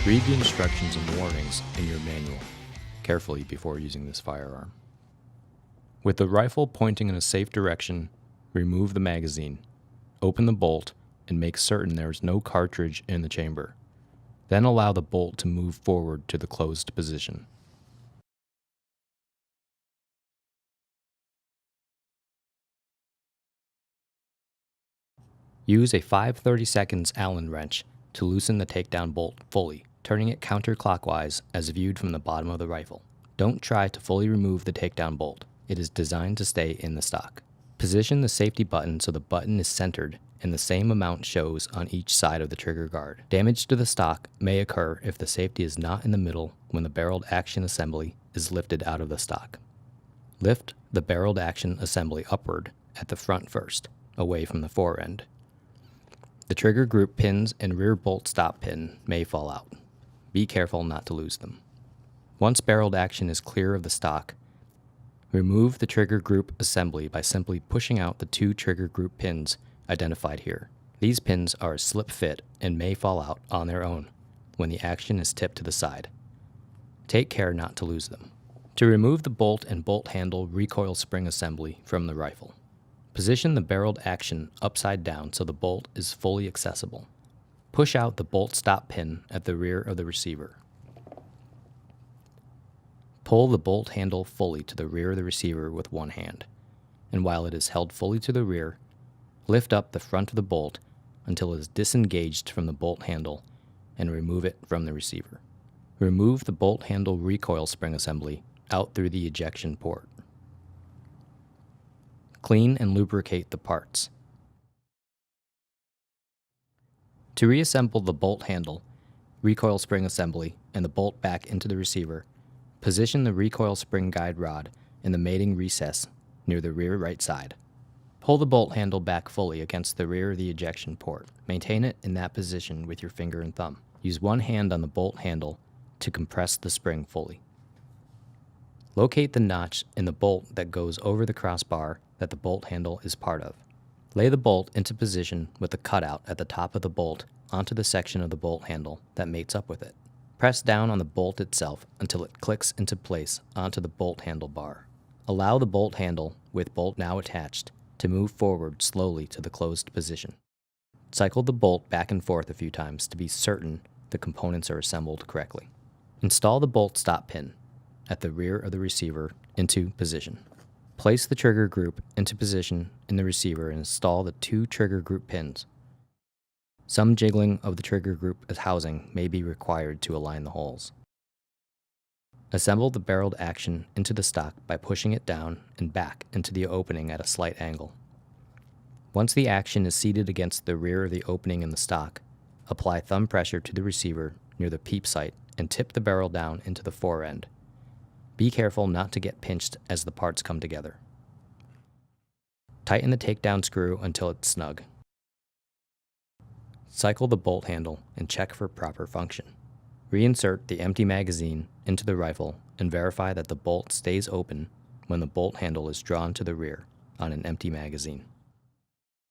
Read the instructions and warnings in your manual carefully before using this firearm. With the rifle pointing in a safe direction, remove the magazine, open the bolt, and make certain there is no cartridge in the chamber. Then allow the bolt to move forward to the closed position. Use a 5/32 Allen wrench to loosen the takedown bolt fully, turning it counterclockwise as viewed from the bottom of the rifle. Don't try to fully remove the takedown bolt. It is designed to stay in the stock. Position the safety button so the button is centered and the same amount shows on each side of the trigger guard. Damage to the stock may occur if the safety is not in the middle when the barreled action assembly is lifted out of the stock. Lift the barreled action assembly upward at the front first, away from the fore end. The trigger group pins and rear bolt stop pin may fall out. Be careful not to lose them. Once barreled action is clear of the stock, remove the trigger group assembly by simply pushing out the two trigger group pins identified here. These pins are a slip fit and may fall out on their own when the action is tipped to the side. Take care not to lose them. To remove the bolt and bolt handle recoil spring assembly from the rifle, position the barreled action upside down so the bolt is fully accessible. Push out the bolt stop pin at the rear of the receiver. Pull the bolt handle fully to the rear of the receiver with one hand, and while it is held fully to the rear, lift up the front of the bolt until it is disengaged from the bolt handle and remove it from the receiver. Remove the bolt handle recoil spring assembly out through the ejection port. Clean and lubricate the parts. To reassemble the bolt handle, recoil spring assembly, and the bolt back into the receiver, position the recoil spring guide rod in the mating recess near the rear right side. Pull the bolt handle back fully against the rear of the ejection port. Maintain it in that position with your finger and thumb. Use one hand on the bolt handle to compress the spring fully. Locate the notch in the bolt that goes over the crossbar that the bolt handle is part of. Lay the bolt into position with the cutout at the top of the bolt onto the section of the bolt handle that mates up with it. Press down on the bolt itself until it clicks into place onto the bolt handle bar. Allow the bolt handle, with bolt now attached, to move forward slowly to the closed position. Cycle the bolt back and forth a few times to be certain the components are assembled correctly. Install the bolt stop pin at the rear of the receiver into position. Place the trigger group into position in the receiver and install the two trigger group pins. Some jiggling of the trigger group housing may be required to align the holes. Assemble the barreled action into the stock by pushing it down and back into the opening at a slight angle. Once the action is seated against the rear of the opening in the stock, apply thumb pressure to the receiver near the peep sight and tip the barrel down into the fore end. Be careful not to get pinched as the parts come together. Tighten the takedown screw until it's snug. Cycle the bolt handle and check for proper function. Reinsert the empty magazine into the rifle and verify that the bolt stays open when the bolt handle is drawn to the rear on an empty magazine.